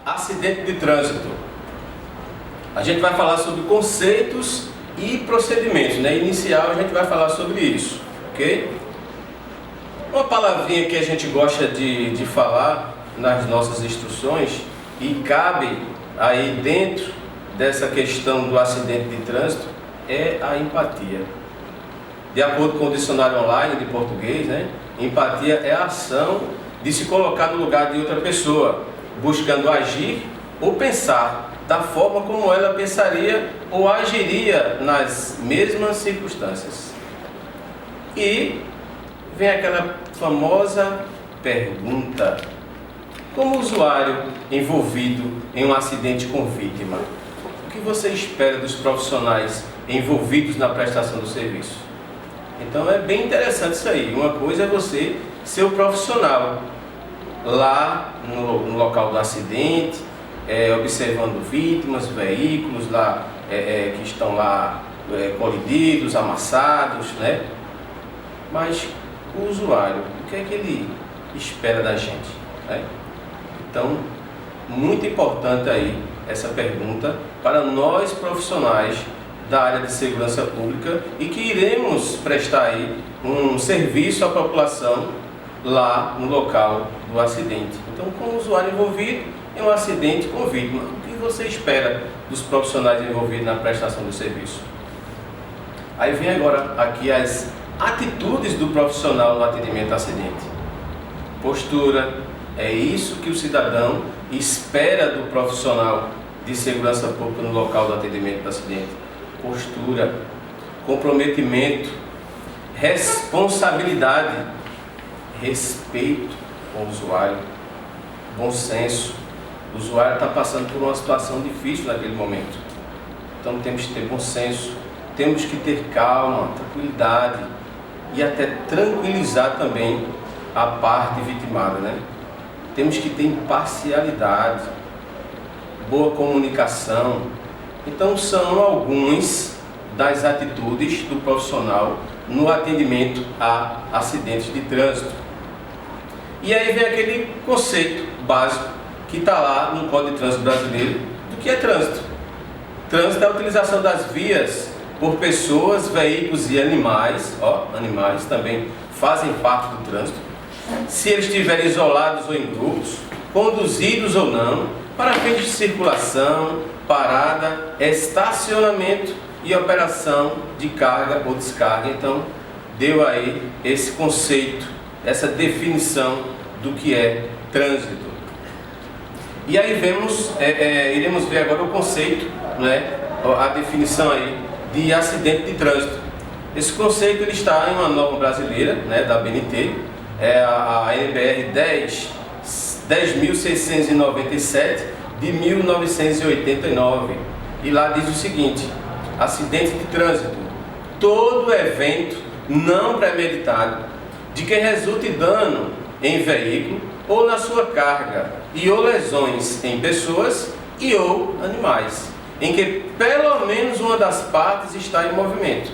acidente de trânsito. A gente vai falar sobre conceitos e procedimentos, né? Inicial a gente vai falar sobre isso, ok? Uma palavrinha que a gente gosta de falar nas nossas instruções e cabe aí dentro dessa questão do acidente de trânsito é a empatia. De acordo com o dicionário online de português, né? Empatia é a ação de se colocar no lugar de outra pessoa, buscando agir ou pensar da forma como ela pensaria ou agiria nas mesmas circunstâncias. E vem aquela famosa pergunta: como usuário envolvido em um acidente com vítima, o que você espera dos profissionais envolvidos na prestação do serviço? Então é bem interessante isso aí. Uma coisa é você ser o profissional lá no local do acidente, observando vítimas, veículos lá que estão lá colididos, amassados, né? Mas o usuário, o que é que ele espera da gente, né? Então, muito importante aí essa pergunta para nós profissionais da área de segurança pública e que iremos prestar aí um serviço à população lá no local do acidente. Então, como usuário envolvido em um acidente com vítima, o que você espera dos profissionais envolvidos na prestação do serviço? Aí vem agora aqui as atitudes do profissional no atendimento a acidente. Postura, é isso que o cidadão espera do profissional de segurança pública no local do atendimento do acidente. Postura, comprometimento, responsabilidade, respeito com o usuário, bom senso. O usuário está passando por uma situação difícil naquele momento. Então temos que ter bom senso, temos que ter calma, tranquilidade e até tranquilizar também a parte vitimada, né? Temos que ter imparcialidade, boa comunicação. Então são algumas das atitudes do profissional no atendimento a acidentes de trânsito. E aí vem aquele conceito básico que está lá no Código de Trânsito Brasileiro do que é trânsito. Trânsito é a utilização das vias por pessoas, veículos e animais. Animais também fazem parte do trânsito. Se eles estiverem isolados ou em grupos, conduzidos ou não, para fins de circulação, parada, estacionamento e operação de carga ou descarga. Então, deu aí esse conceito, essa definição do que é trânsito. E aí iremos ver agora o conceito, né, a definição aí de acidente de trânsito. Esse conceito ele está em uma norma brasileira, né, da ABNT, é a NBR 10.697 de 1989. E lá diz o seguinte: acidente de trânsito, todo evento não premeditado de que resulte dano em veículo ou na sua carga e ou lesões em pessoas e ou animais, em que pelo menos uma das partes está em movimento.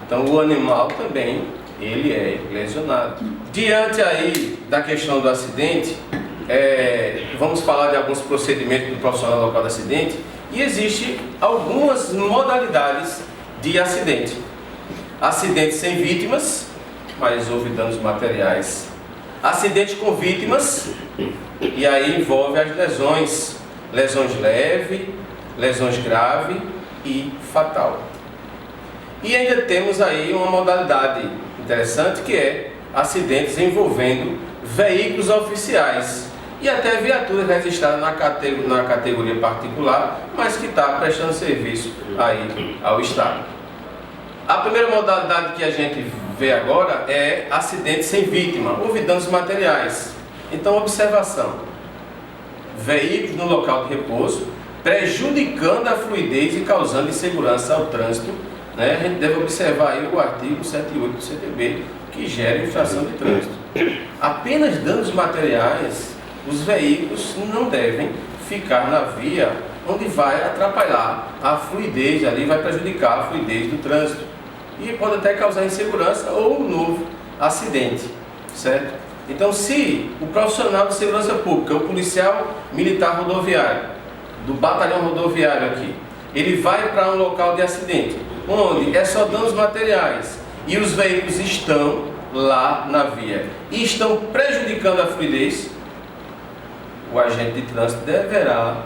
Então o animal também ele é lesionado. Diante aí da questão do acidente, vamos falar de alguns procedimentos do profissional local do acidente. E existe algumas modalidades de acidente. Acidente sem vítimas, mas houve danos materiais. Acidente com vítimas, e aí envolve as lesões. Lesões leves, lesões graves e fatal. E ainda temos aí uma modalidade interessante que é acidentes envolvendo veículos oficiais e até viaturas registradas na categoria particular, mas que está prestando serviço aí ao Estado. A primeira modalidade que a gente vê agora é acidente sem vítima, houve danos materiais. Então, observação: veículos no local de repouso, prejudicando a fluidez e causando insegurança ao trânsito, né? A gente deve observar aí o artigo 108 do CTB, que gera infração de trânsito. Apenas danos materiais, os veículos não devem ficar na via onde vai atrapalhar a fluidez, ali vai prejudicar a fluidez do trânsito e pode até causar insegurança ou um novo acidente, certo? Então, se o profissional de segurança pública, o policial militar rodoviário, do batalhão rodoviário aqui, ele vai para um local de acidente, onde é só danos materiais, e os veículos estão lá na via e estão prejudicando a fluidez, o agente de trânsito deverá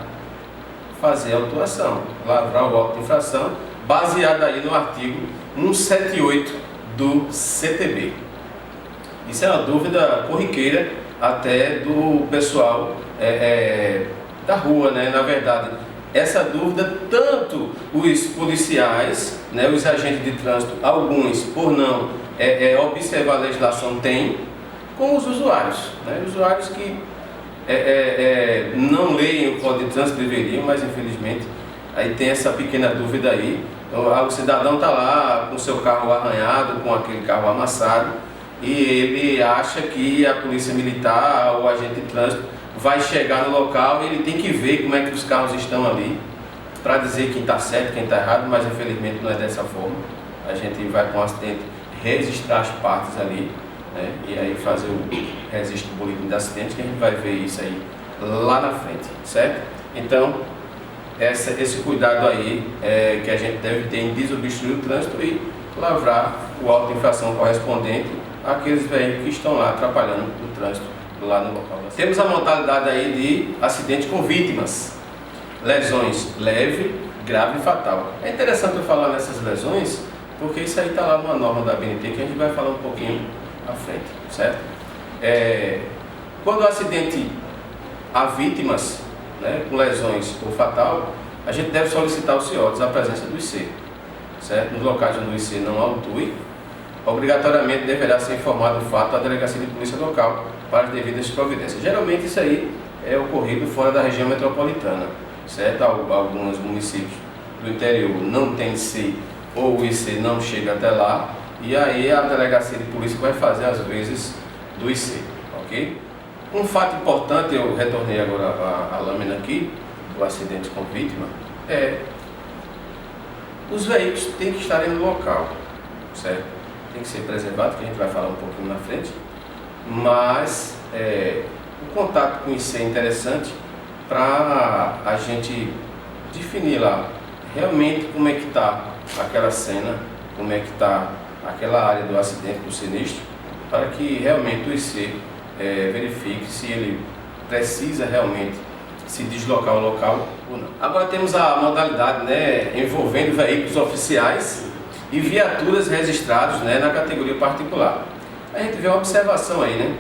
fazer a autuação, lavrar o auto de infração, baseado aí no artigo 178 do CTB. Isso é uma dúvida corriqueira até do pessoal da rua, né? Na verdade, essa dúvida, tanto os policiais, né, os agentes de trânsito, alguns por não observar a legislação têm, como os usuários, né? Usuários que não leem o Código de Trânsito, deveriam, mas infelizmente aí tem essa pequena dúvida aí. O cidadão está lá com o seu carro arranhado, com aquele carro amassado, e ele acha que a polícia militar ou o agente de trânsito vai chegar no local e ele tem que ver como é que os carros estão ali para dizer quem está certo, quem está errado, mas infelizmente não é dessa forma. A gente vai com o acidente registrar as partes ali, né, e aí fazer o registro do boletim de acidente, que a gente vai ver isso aí lá na frente, certo? Então, esse cuidado aí que a gente deve ter em desobstruir o trânsito e lavrar o auto de infração correspondente àqueles veículos que estão lá atrapalhando o trânsito lá no local. Temos a modalidade aí de acidente com vítimas, lesões leve, grave e fatal. É interessante eu falar nessas lesões, porque isso aí está lá numa norma da ABNT que a gente vai falar um pouquinho à frente, certo? Quando o acidente há vítimas, né, com lesões ou fatal, a gente deve solicitar o CIODES, a presença do IC, certo? Nos locais onde o IC não autue, obrigatoriamente deverá ser informado o fato à delegacia de polícia local para as devidas providências. Geralmente isso aí é ocorrido fora da região metropolitana, certo? Alguns municípios do interior não tem IC ou o IC não chega até lá, e aí a delegacia de polícia vai fazer as vezes do IC, ok? Um fato importante, eu retornei agora a lâmina aqui, do acidente com vítima, os veículos têm que estarem no local, certo? Tem que ser preservado, que a gente vai falar um pouquinho na frente, mas o contato com isso é interessante para a gente definir lá realmente como é que está aquela cena, como é que está aquela área do acidente, do sinistro, para que realmente o IC verifique se ele precisa realmente se deslocar ao local ou não. Agora temos a modalidade, né, envolvendo veículos oficiais e viaturas registrados, né, na categoria particular. A gente vê uma observação aí, né?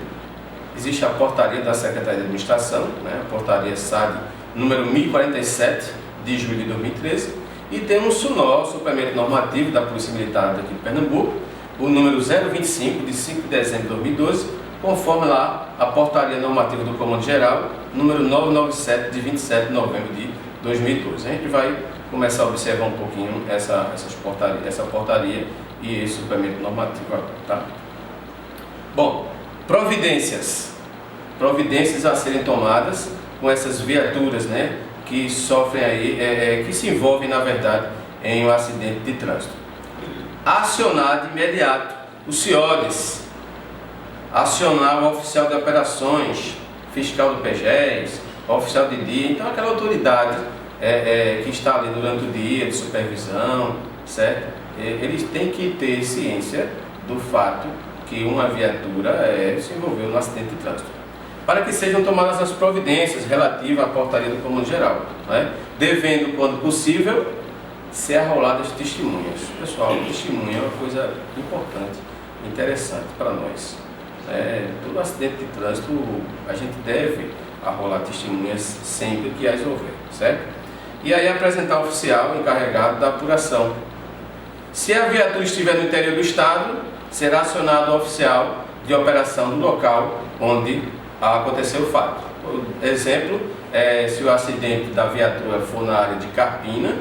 Existe a portaria da Secretaria de Administração, né, a portaria SAD número 1047 de julho de 2013, e temos o SUNOR, Suplemento Normativo da Polícia Militar daqui de Pernambuco, o número 025 de 5 de dezembro de 2012, conforme lá a portaria normativa do Comando Geral, número 997 de 27 de novembro de 2012. A gente vai começar a observar um pouquinho essa portaria e esse suplemento normativo, tá? Bom, providências a serem tomadas com essas viaturas, né, que sofrem aí, que se envolvem na verdade em um acidente de trânsito. Acionar de imediato o CIODES, acionar o oficial de operações, fiscal do PGES, oficial de dia, então aquela autoridade que está ali durante o dia de supervisão, certo? Eles têm que ter ciência do fato que uma viatura se envolveu no acidente de trânsito, para que sejam tomadas as providências relativas à portaria do Comando Geral, né? Devendo, quando possível, ser arroladas testemunhas. Pessoal, testemunha é uma coisa importante, interessante para nós. Todo acidente de trânsito a gente deve arrolar testemunhas sempre que as houver, certo? E aí apresentar o oficial encarregado da apuração. Se a viatura estiver no interior do estado, será acionado o oficial de operação do local onde aconteceu o fato. Por exemplo, se o acidente da viatura for na área de Carpina,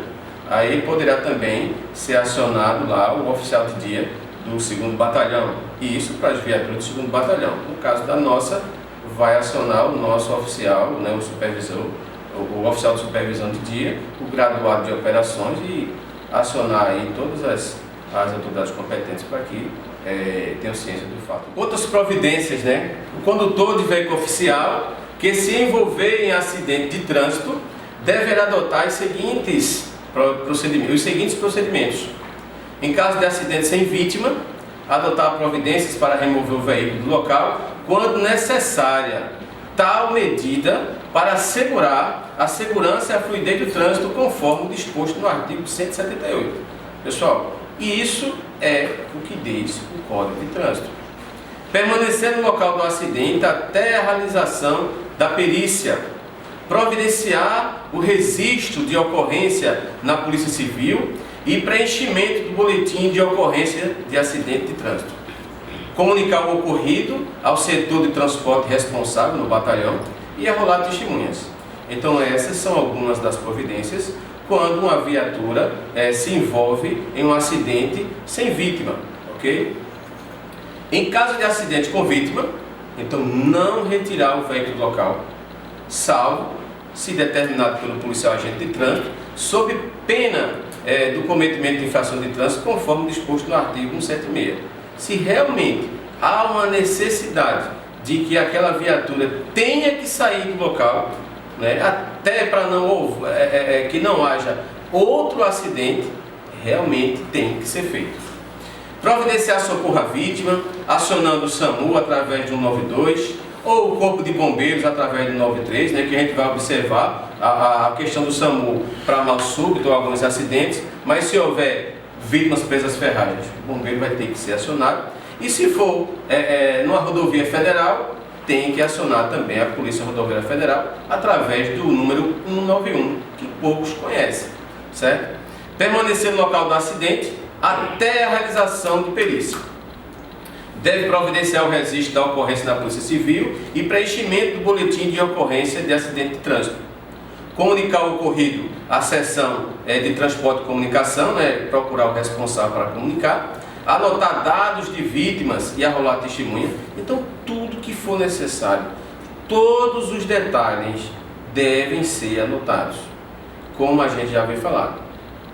aí poderá também ser acionado lá o oficial de dia do 2º Batalhão, e isso para as viaturas do 2º Batalhão. No caso da nossa, vai acionar o nosso oficial, né, o supervisor, o oficial de supervisão de dia, o graduado de operações, e acionar aí todas as autoridades competentes para que tenham ciência do fato. Outras providências, né? O condutor de veículo oficial que se envolver em acidente de trânsito deverá adotar os seguintes procedimentos. Em caso de acidente sem vítima, adotar providências para remover o veículo do local quando necessária tal medida para assegurar a segurança e a fluidez do trânsito conforme disposto no artigo 178. Pessoal, isso é o que diz o Código de Trânsito. Permanecer no local do acidente até a realização da perícia. Providenciar o registro de ocorrência na Polícia Civil e preenchimento do boletim de ocorrência de acidente de trânsito. Comunicar o ocorrido ao setor de transporte responsável no batalhão e arrolar testemunhas. Então essas são algumas das providências quando uma viatura se envolve em um acidente sem vítima, ok? Em caso de acidente com vítima, então não retirar o veículo do local, salvo se determinado pelo policial agente de trânsito, sob pena do cometimento de infração de trânsito, conforme disposto no artigo 176. Se realmente há uma necessidade de que aquela viatura tenha que sair do local, né, até para que não haja outro acidente, realmente tem que ser feito. Providenciar socorro à vítima, acionando o SAMU através de 192 ou o Corpo de Bombeiros através do 93, né, que a gente vai observar a questão do SAMU para mal súbito ou alguns acidentes, mas se houver vítimas presas ferragens, o bombeiro vai ter que ser acionado. E se for numa rodovia federal, tem que acionar também a Polícia Rodoviária Federal através do número 191, que poucos conhecem, certo? Permanecer no local do acidente até a realização de perícia. Deve providenciar o registro da ocorrência na Polícia Civil e preenchimento do boletim de ocorrência de acidente de trânsito. Comunicar o ocorrido à seção de transporte e comunicação, né, procurar o responsável para comunicar, anotar dados de vítimas e arrolar testemunha. Então, tudo que for necessário, todos os detalhes devem ser anotados. Como a gente já havia falado,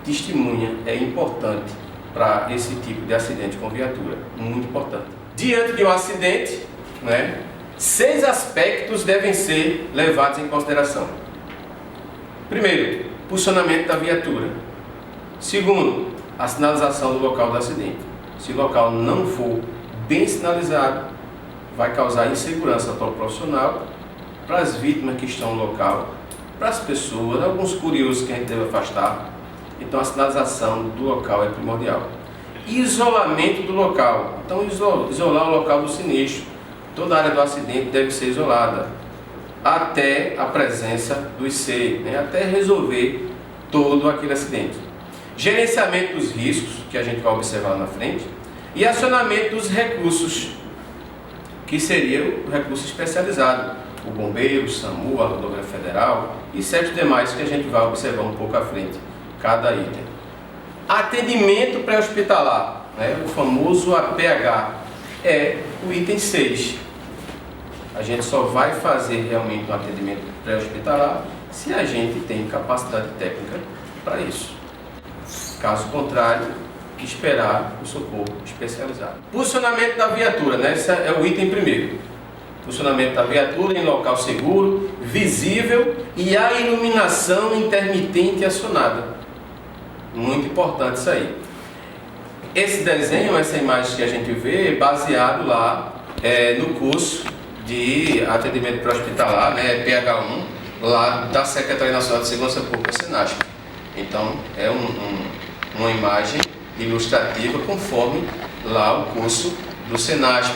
testemunha é importante para esse tipo de acidente com viatura, muito importante. Diante de um acidente, né, 6 aspectos devem ser levados em consideração. Primeiro, posicionamento da viatura. Segundo, a sinalização do local do acidente. Se o local não for bem sinalizado, vai causar insegurança para o profissional, para as vítimas que estão no local, para as pessoas, alguns curiosos que a gente deve afastar. Então a sinalização do local é primordial. Isolamento do local. Então isolar o local do sinistro. Toda a área do acidente deve ser isolada até a presença do IC, né? Até resolver todo aquele acidente. Gerenciamento dos riscos, que a gente vai observar lá na frente, e acionamento dos recursos, que seria o recurso especializado, o bombeiro, o SAMU, a Rodoviária Federal e 7 demais que a gente vai observar um pouco à frente, cada item. Atendimento pré-hospitalar, né? O famoso APH, é o item 6. A gente só vai fazer realmente um atendimento pré-hospitalar se a gente tem capacidade técnica para isso. Caso contrário, esperar o socorro especializado. Posicionamento da viatura, né? Esse é o item primeiro. Posicionamento da viatura em local seguro, visível e a iluminação intermitente acionada. Muito importante isso aí. Esse desenho, essa imagem que a gente vê, é baseado lá no curso de atendimento pré-hospitalar, né, PH1, lá da Secretaria Nacional de Segurança Pública, SENASP. Então, é uma imagem ilustrativa conforme lá o curso do SENASP,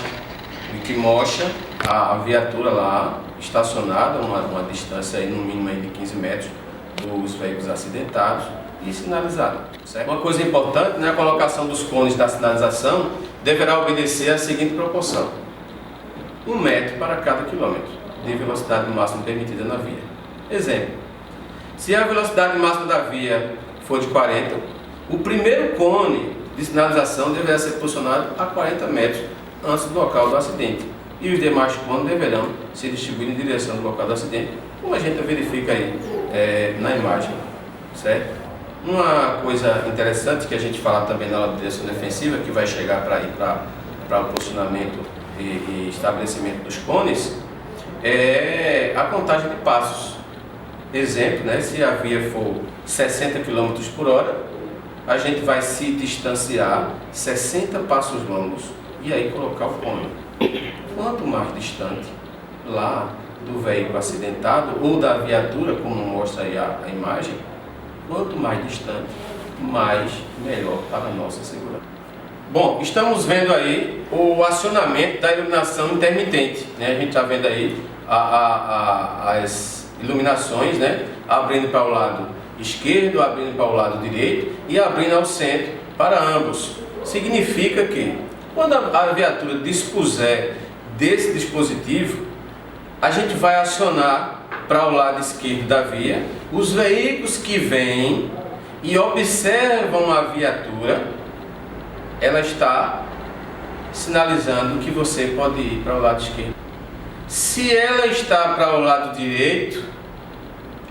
que mostra a viatura lá estacionada, uma distância aí, no mínimo aí de 15 metros dos veículos acidentados e sinalizada. Certo? Uma coisa importante, né, a colocação dos cones da sinalização deverá obedecer à seguinte proporção: 1 metro para cada quilômetro de velocidade máxima permitida na via. Exemplo: se a velocidade máxima da via for de 40, o primeiro cone de sinalização deverá ser posicionado a 40 metros antes do local do acidente, e os demais cones deverão se distribuir em direção do local do acidente, como a gente verifica aí na imagem, certo? Uma coisa interessante que a gente fala também na aula de direção defensiva, que vai chegar para ir para o posicionamento e estabelecimento dos cones, é a contagem de passos. Exemplo, né, se a via for 60 km por hora, a gente vai se distanciar 60 passos longos e aí colocar o cone. Quanto mais distante lá do veículo acidentado ou da viatura, como mostra aí a imagem, quanto mais distante, mais melhor para a nossa segurança. Bom, estamos vendo aí o acionamento da iluminação intermitente, né? A gente está vendo aí as iluminações, né? Abrindo para o lado esquerdo, abrindo para o lado direito e abrindo ao centro para ambos. Significa que quando a viatura dispuser desse dispositivo, a gente vai acionar para o lado esquerdo da via os veículos que vêm e observam a viatura. Ela está sinalizando que você pode ir para o lado esquerdo. Se ela está para o lado direito,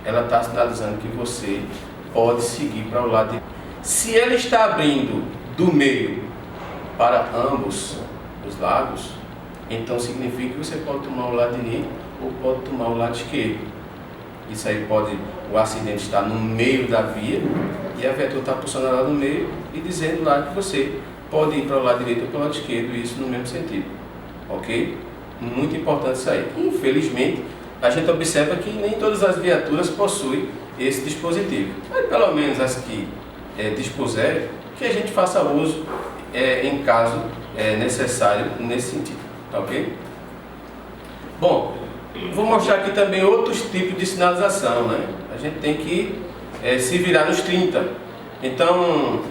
ela está sinalizando que você pode seguir para o lado direito. Se ela está abrindo do meio para ambos os lados, então significa que você pode tomar o lado direito ou pode tomar o lado esquerdo. Isso aí pode, o acidente está no meio da via e a viatura está posicionada lá no meio e dizendo lá que você pode ir para o lado direito ou para o lado esquerdo, e isso no mesmo sentido, ok? Muito importante isso aí. Infelizmente, a gente observa que nem todas as viaturas possuem esse dispositivo, mas pelo menos as que dispuserem, que a gente faça uso em caso necessário nesse sentido, tá ok? Bom, vou mostrar aqui também outros tipos de sinalização, né? A gente tem que se virar nos 30. Então,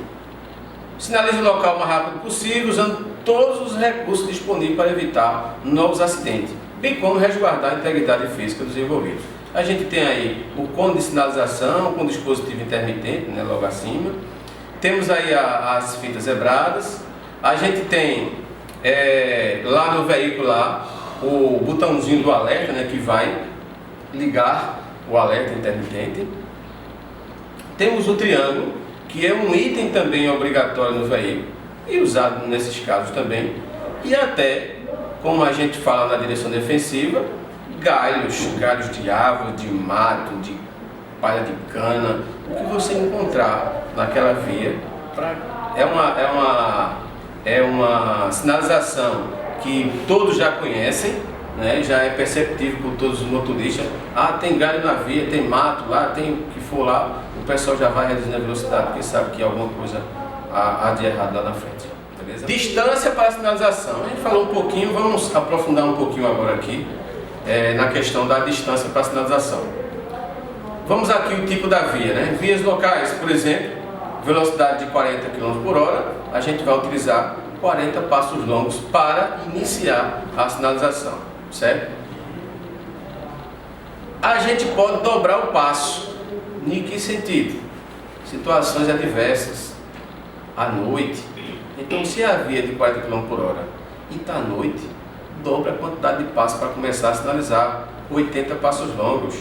sinalize o local o mais rápido possível, usando todos os recursos disponíveis para evitar novos acidentes, bem como resguardar a integridade física dos envolvidos. A gente tem aí o cone de sinalização com dispositivo intermitente, né, logo acima. Temos aí as fitas zebradas. A gente tem lá no veículo lá, o botãozinho do alerta, né, que vai ligar o alerta intermitente. Temos o triângulo, que é um item também obrigatório no veículo e usado nesses casos também. E até, como a gente fala na direção defensiva, galhos de árvore, de mato, de palha de cana, o que você encontrar naquela via. É uma sinalização que todos já conhecem, né? Já é perceptível por todos os motoristas. Ah, tem galho na via, tem mato lá, tem o que for lá, o pessoal já vai reduzindo a velocidade, porque sabe que alguma coisa há de errado lá na frente. Beleza? Distância para a sinalização. A gente falou um pouquinho, vamos aprofundar um pouquinho agora aqui na questão da distância para a sinalização. Vamos aqui o tipo da via, né? Vias locais, por exemplo, velocidade de 40 km por hora, a gente vai utilizar 40 passos longos para iniciar a sinalização, certo? A gente pode dobrar o passo. Em que sentido? Situações adversas, à noite. Então, se a via é de 40 km por hora e está à noite, dobra a quantidade de passos para começar a sinalizar, 80 passos longos.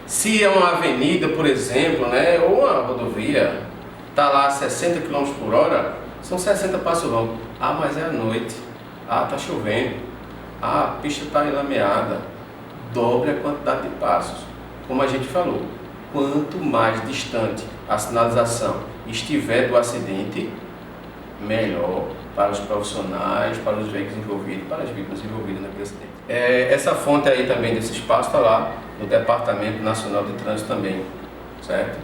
Se é uma avenida, por exemplo, né, ou uma rodovia, está lá a 60 km por hora, são 60 passos longos. Ah, mas é à noite. Ah, está chovendo. Ah, a pista está enlameada. Dobre a quantidade de passos. Como a gente falou, quanto mais distante a sinalização estiver do acidente, melhor para os profissionais, para os veículos envolvidos, para as vítimas envolvidas naquele acidente. Essa fonte aí também desse espaço está lá no Departamento Nacional de Trânsito também, certo?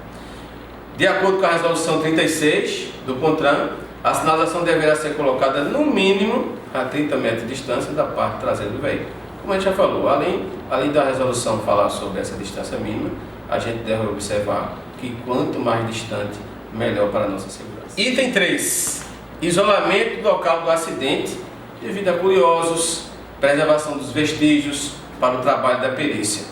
De acordo com a resolução 36 do CONTRAN, a sinalização deverá ser colocada no mínimo a 30 metros de distância da parte traseira do veículo. Como a gente já falou, além da resolução falar sobre essa distância mínima, a gente deve observar que quanto mais distante, melhor para a nossa segurança. Item 3. Isolamento do local do acidente devido a curiosos, preservação dos vestígios para o trabalho da perícia.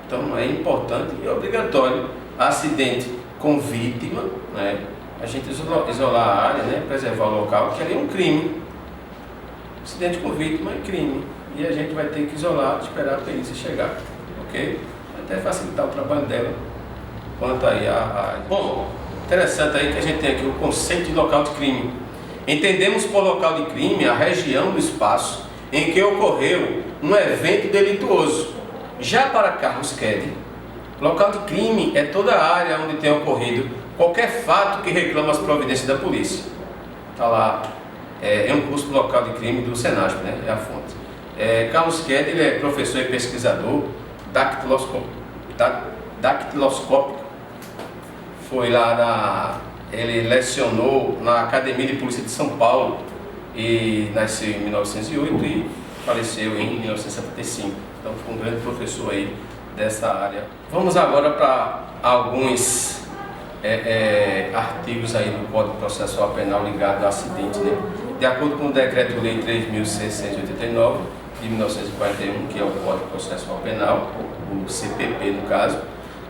Então é importante e obrigatório acidente com vítima, né? A gente isolar a área, né? Preservar o local, que ali é um crime. Acidente com vítima é crime e a gente vai ter que isolar, esperar a perícia chegar, ok? Até facilitar o trabalho dela quanto aí a área. Bom, Interessante aí que a gente tem aqui o conceito de local de crime. Entendemos por local de crime a região do espaço em que ocorreu um evento delituoso. Já para Carlos Ked, local de crime é toda a área onde tem ocorrido qualquer fato que reclama as providências da polícia. Está lá, é um curso do local de crime do Senasp, né? É a fonte. Carlos Ked, ele é professor e pesquisador dactiloscópico. Foi lá ele lecionou na Academia de Polícia de São Paulo e nasceu em 1908 e faleceu em 1975. Então foi um grande professor aí dessa área. Vamos agora para alguns artigos aí do Código Processual Penal ligado ao acidente, né? De acordo com o Decreto-Lei 3.689 de 1941, que é o Código Processual Penal, o CPP no caso,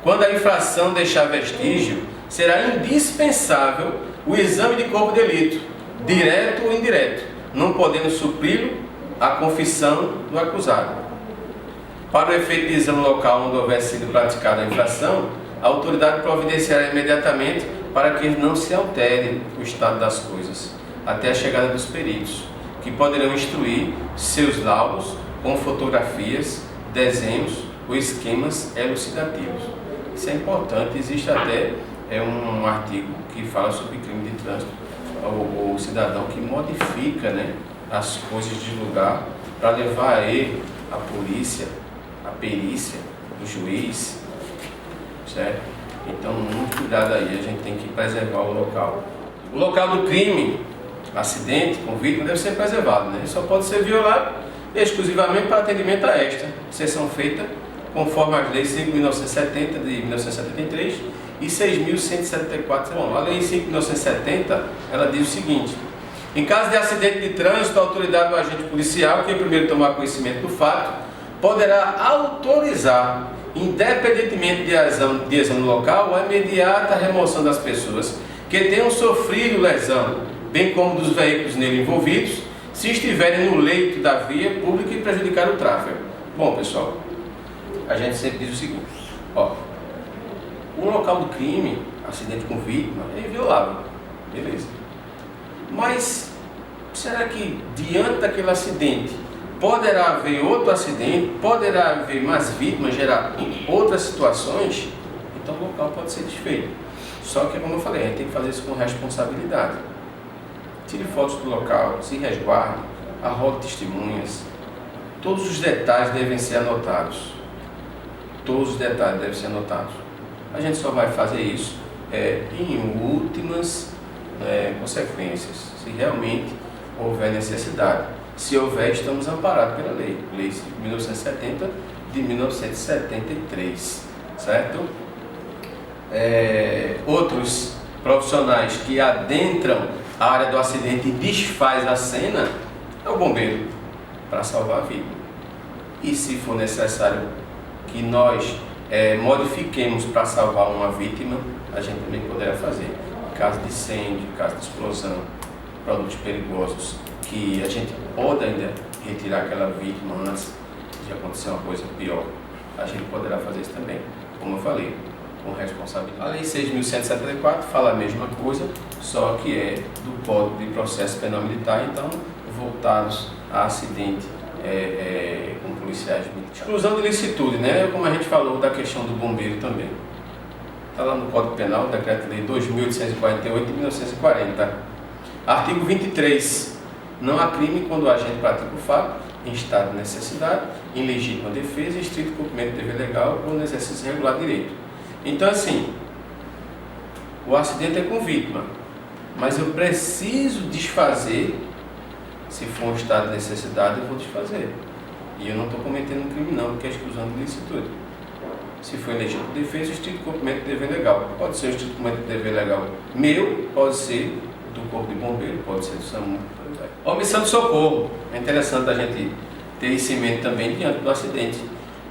quando a infração deixar vestígio, será indispensável o exame de corpo de delito, direto ou indireto, não podendo supri-lo a confissão do acusado. Para o efeito de exame local onde houver sido praticada a infração, a autoridade providenciará imediatamente para que não se altere o estado das coisas, até a chegada dos peritos, que poderão instruir seus laudos com fotografias, desenhos ou esquemas elucidativos. Isso é importante, existe até um artigo que fala sobre crime de trânsito, o cidadão que modifica, né, as coisas de lugar para levar a ele, a polícia, a perícia, o juiz, certo? Então, muito cuidado aí, a gente tem que preservar o local. O local do crime, acidente com vítima, deve ser preservado, né? Ele só pode ser violado exclusivamente para atendimento a esta, exceção feita conforme as leis 5.970 de 1973 e 6.174. Bom, a lei 5.970, ela diz o seguinte: em caso de acidente de trânsito, a autoridade do agente policial, que primeiro tomar conhecimento do fato, poderá autorizar, independentemente de exame local, a imediata remoção das pessoas que tenham sofrido lesão, bem como dos veículos nele envolvidos, se estiverem no leito da via pública e prejudicar o tráfego. Bom, pessoal, a gente sempre diz o seguinte: um local do crime, acidente com vítima, é inviolável, beleza. Mas será que diante daquele acidente poderá haver outro acidente, poderá haver mais vítimas, gerar outras situações? Então o local pode ser desfeito. Só que, como eu falei, a gente tem que fazer isso com responsabilidade. Tire fotos do local, se resguarde, arrogue testemunhas. Todos os detalhes devem ser anotados. Todos os detalhes devem ser anotados. A gente só vai fazer isso em últimas consequências, se realmente houver necessidade. Se houver, estamos amparados pela lei 1970 de 1973, certo? Outros profissionais que adentram a área do acidente e desfaz a cena é o bombeiro, para salvar a vida. E se for necessário que nós modifiquemos para salvar uma vítima, a gente também poderá fazer. Caso de incêndio, caso de explosão, produtos perigosos, que a gente pode ainda retirar aquela vítima antes de acontecer uma coisa pior, a gente poderá fazer isso também, como eu falei, com responsabilidade. A Lei 6.174 fala a mesma coisa, só que é do Código de Processo Penal Militar, então voltados a acidente com policiais militares. Exclusão de ilicitude, né? Como a gente falou da questão do bombeiro também. Está lá no Código Penal, Decreto-Lei 2.848 de 1940. Artigo 23. Não há crime quando o agente pratica o fato em estado de necessidade, em legítima defesa, em estrito cumprimento do dever legal ou no exercício regular de direito. Então, assim, o acidente é com vítima, mas eu preciso desfazer. Se for um estado de necessidade, eu vou desfazer. E eu não estou cometendo um crime não, porque é exclusão de ilicitude. Se for em legítima defesa, o estrito cumprimento do dever legal. Pode ser o estrito cumprimento do dever legal meu, pode ser do corpo de bombeiro, pode ser do SAMU. Omissão de socorro. É interessante a gente ter isso em mente também diante do acidente.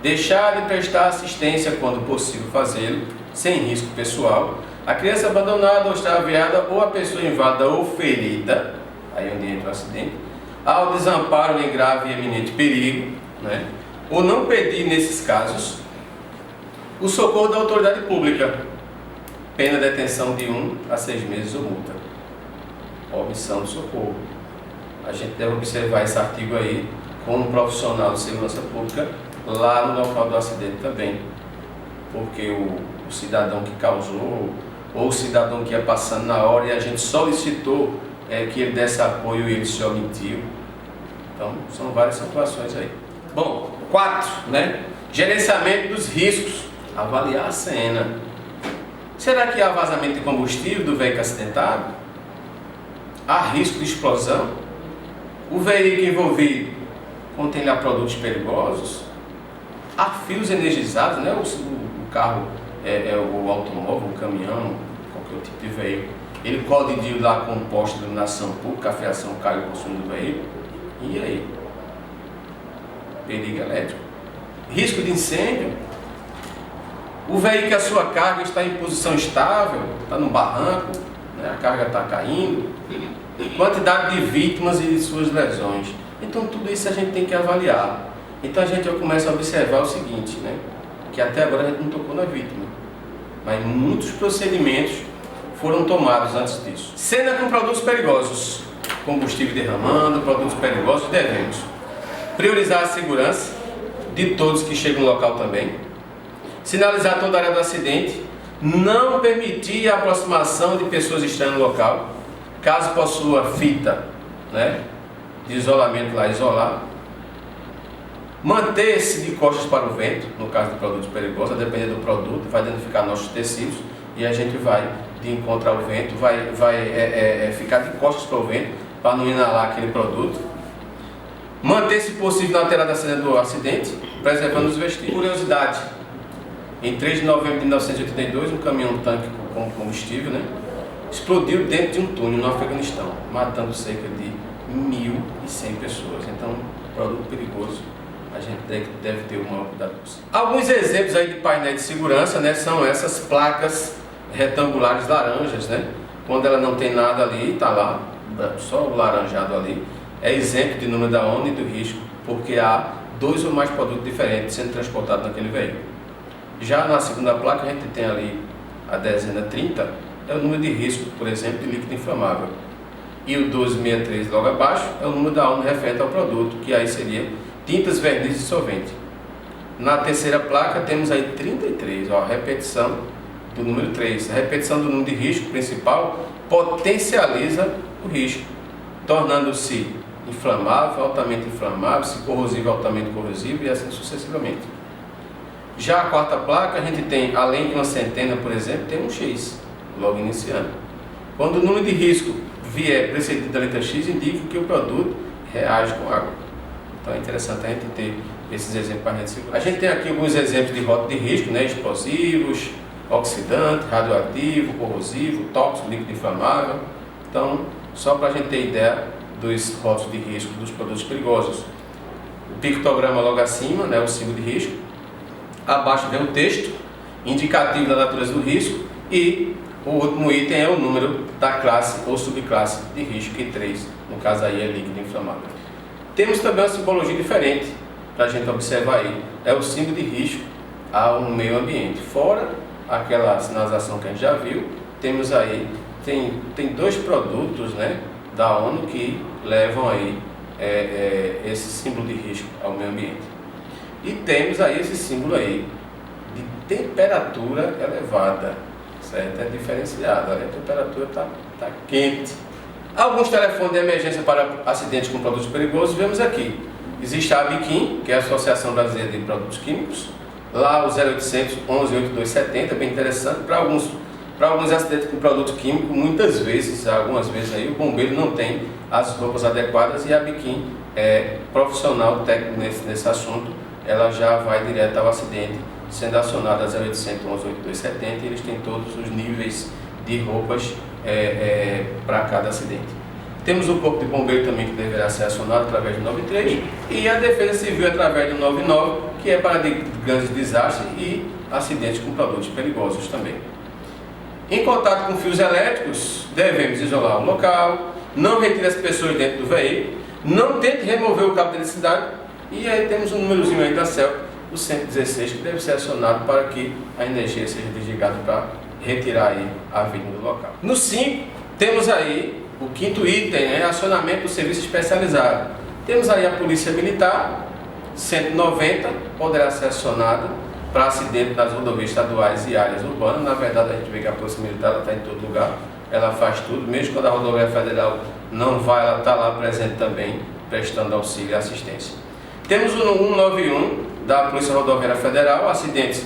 Deixar de prestar assistência quando possível fazê-lo, sem risco pessoal. A criança abandonada ou extraviada ou a pessoa inválida ou ferida, aí onde entra o acidente, ao desamparo em grave e eminente perigo, né? Ou não pedir nesses casos o socorro da autoridade pública. pena de detenção de 1 a 6 meses ou multa. Omissão de socorro. A gente deve observar esse artigo aí como profissional de segurança pública lá no local do acidente também, porque o cidadão que causou ou o cidadão que ia passando na hora e a gente solicitou que ele desse apoio e ele se omitiu. Então, são várias situações aí. Bom, 4, né? Gerenciamento dos riscos. Avaliar a cena. Será que há vazamento de combustível do veículo acidentado? Há risco de explosão? O veículo envolvido contém lá produtos perigosos? Há fios energizados, né? O carro, o automóvel, o caminhão, qualquer tipo de veículo. Ele colidiu lá com um poste de iluminação pública, a fiação caiu por cima do veículo. E aí? Perigo elétrico. Risco de incêndio? O veículo, a sua carga está em posição estável, está no barranco, né? A carga está caindo. Quantidade de vítimas e de suas lesões. Então tudo isso a gente tem que avaliar. Então a gente já começa a observar o seguinte, né? Que até agora a gente não tocou na vítima, mas muitos procedimentos foram tomados antes disso. Cena com produtos perigosos, combustível derramando, produtos perigosos, devemos priorizar a segurança de todos que chegam no local também, sinalizar toda a área do acidente, não permitir a aproximação de pessoas estranhas no local, caso possua fita, né, de isolamento lá, isolar, manter-se de costas para o vento, no caso de produtos perigosos, a depender do produto, vai danificar nossos tecidos e a gente vai de encontro ao vento, vai ficar de costas para o vento para não inalar aquele produto. Manter-se possível na lateral da cena do acidente, preservando os vestígios. Curiosidade, em 3 de novembro de 1982, um caminhão-tanque com combustível, né, explodiu dentro de um túnel no Afeganistão, matando cerca de 1.100 pessoas. Então, produto perigoso, a gente deve ter o maior cuidado possível. Alguns exemplos aí de painéis de segurança, né, são essas placas retangulares laranjas, né? Quando ela não tem nada ali, está lá, só o laranjado ali, é exemplo de número da ONU e do risco, porque há 2 ou mais produtos diferentes sendo transportados naquele veículo. Já na segunda placa a gente tem ali a dezena 30, é o número de risco, por exemplo, de líquido inflamável. E o 1263 logo abaixo é o número da ONU referente ao produto, que aí seria tintas, vernizes e solvente. Na terceira placa temos aí 33, ó, a repetição do número 3. A repetição do número de risco principal potencializa o risco, tornando-se inflamável, altamente inflamável, se corrosivo, altamente corrosivo e assim sucessivamente. Já a quarta placa a gente tem, além de uma centena, por exemplo, tem um X, logo iniciando. Quando o número de risco vier precedido da letra X, indica que o produto reage com água. Então é interessante a gente ter esses exemplos para a gente segurar. A gente tem aqui alguns exemplos de rota de risco, né? Explosivos, oxidante, radioativo, corrosivo, tóxico, líquido inflamável. Então, só para a gente ter ideia dos rótulos de risco dos produtos perigosos. O pictograma logo acima, né, o símbolo de risco. Abaixo vem o texto, indicativo da natureza do risco. E o último item é o número da classe ou subclasse de risco, que 3, no caso aí é líquido inflamável. Temos também uma simbologia diferente para a gente observar aí. É o símbolo de risco ao meio ambiente. Fora aquela sinalização que a gente já viu, temos aí, tem 2 produtos, né, da ONU que levam aí esse símbolo de risco ao meio ambiente. E temos aí esse símbolo aí de temperatura elevada, certo? É diferenciado, a temperatura está quente. Alguns telefones de emergência para acidentes com produtos perigosos, vemos aqui. Existe a ABQUIM, que é a Associação Brasileira de Produtos Químicos, lá o 0800 11 8270, bem interessante. Para alguns acidentes com produto químico, muitas vezes, algumas vezes aí, o bombeiro não tem as roupas adequadas e a ABQUIM é profissional técnico nesse assunto, ela já vai direto ao acidente, sendo acionada a 0800 11 8270, e eles têm todos os níveis de roupas para cada acidente. Temos o Corpo de Bombeiro também, que deverá ser acionado através do 93, e a Defesa Civil através do 99, que é para grandes desastres e acidentes com produtos perigosos também. Em contato com fios elétricos, devemos isolar o local, não retire as pessoas dentro do veículo, não tente remover o cabo de eletricidade, e aí temos um númerozinho aí da CELP, o 116, que deve ser acionado para que a energia seja desligada para retirar aí a vítima do local. No 5, temos aí o 5º item, né? Acionamento do serviço especializado. Temos aí a Polícia Militar, 190, poderá ser acionado para acidente nas rodovias estaduais e áreas urbanas. Na verdade, a gente vê que a Polícia Militar está em todo lugar, ela faz tudo, mesmo quando a rodovia federal não vai, ela está lá presente também, prestando auxílio e assistência. Temos o 191 da Polícia Rodoviária Federal, acidentes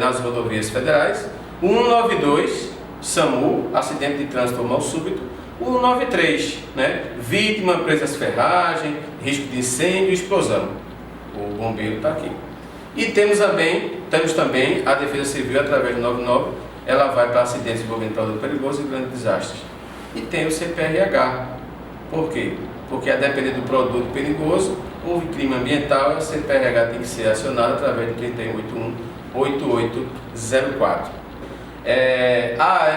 nas rodovias federais. O 192, SAMU, acidente de trânsito mal súbito. O 193, né? Vítima, presas ferragem, risco de incêndio e explosão. O bombeiro está aqui. E temos também a Defesa Civil, através do 99, ela vai para acidentes envolvendo produto perigoso e grandes desastres. E tem o CPRH. Por quê? Porque a depender do produto perigoso, houve crime ambiental, a CPRH tem que ser acionada através do 3181-8804.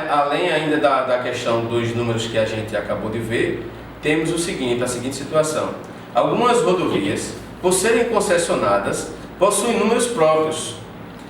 Além ainda da questão dos números que a gente acabou de ver, temos a seguinte situação. Algumas rodovias, por serem concessionadas, possuem números próprios.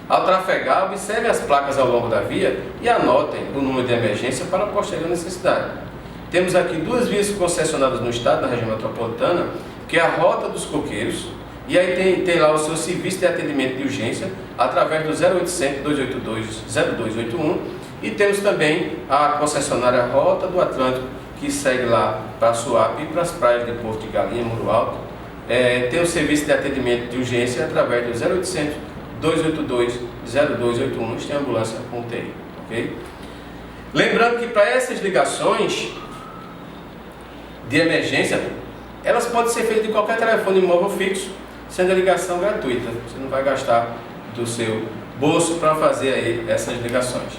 Ao trafegar, observe as placas ao longo da via e anotem o número de emergência para a posterior necessidade. Temos aqui 2 vias concessionadas no estado, na região metropolitana, que é a Rota dos Coqueiros, e aí tem lá o seu serviço de atendimento de urgência através do 0800 282 0281, e temos também a concessionária Rota do Atlântico, que segue lá para a Suape e para as praias de Porto de Galinha, Muro Alto. Tem o serviço de atendimento de urgência através do 0800 282 0281, tem ambulância com UTI, ok? Lembrando que para essas ligações de emergência, elas podem ser feitas de qualquer telefone móvel fixo, sendo a ligação gratuita. Você não vai gastar do seu bolso para fazer aí essas ligações.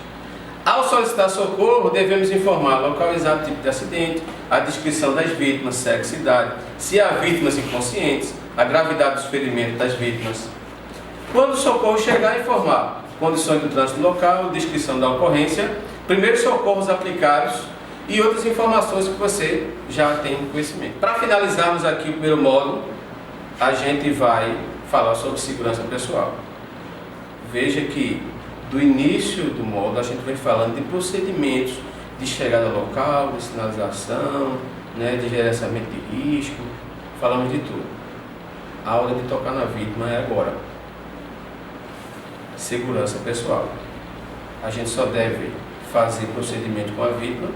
Ao solicitar socorro, devemos informar local exato, tipo de acidente, a descrição das vítimas, sexo e idade, se há vítimas inconscientes, a gravidade dos ferimentos das vítimas. Quando o socorro chegar, informar condições do trânsito local, descrição da ocorrência, primeiros socorros aplicados e outras informações que você já tem conhecimento. Para finalizarmos aqui o primeiro módulo, a gente vai falar sobre segurança pessoal. Veja que do início do módulo a gente vem falando de procedimentos de chegada local, de sinalização, né, de gerenciamento de risco, falamos de tudo. A hora de tocar na vítima é agora. Segurança pessoal. A gente só deve fazer procedimento com a vítima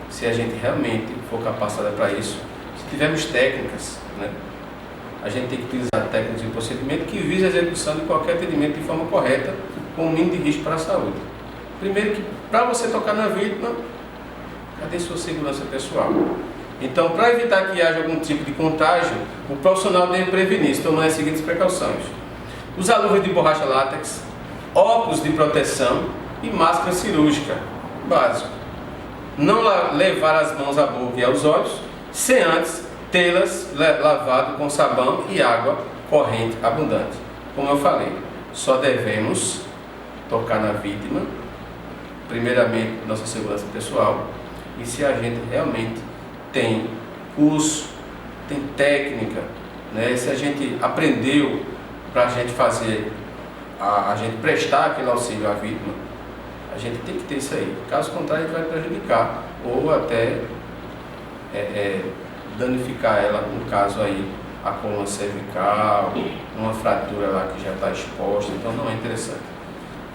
se a gente realmente for capacitada para isso. Se tivermos técnicas, né, a gente tem que utilizar técnicas e procedimento que visem a execução de qualquer atendimento de forma correta, com o mínimo de risco para a saúde. Primeiro que, para você tocar na vítima, cadê sua segurança pessoal? Então, para evitar que haja algum tipo de contágio, o profissional deve prevenir-se, tomando as seguintes precauções: usar luvas de borracha látex, óculos de proteção e máscara cirúrgica, básico. Não levar as mãos à boca e aos olhos, sem antes tê-las lavado com sabão e água corrente abundante. Como eu falei, só devemos tocar na vítima, primeiramente, nossa segurança pessoal, e se a gente realmente tem curso, tem técnica, né? Se a gente aprendeu para a gente fazer, a gente prestar aquele auxílio à vítima, a gente tem que ter isso aí. Caso contrário, a gente vai prejudicar ou até danificar ela, no caso aí, a coluna cervical, uma fratura lá que já está exposta, então não é interessante.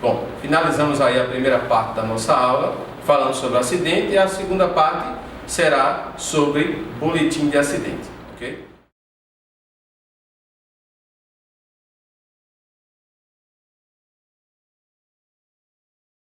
Bom, finalizamos aí a primeira parte da nossa aula, falando sobre acidente, e a segunda parte será sobre boletim de acidente, ok?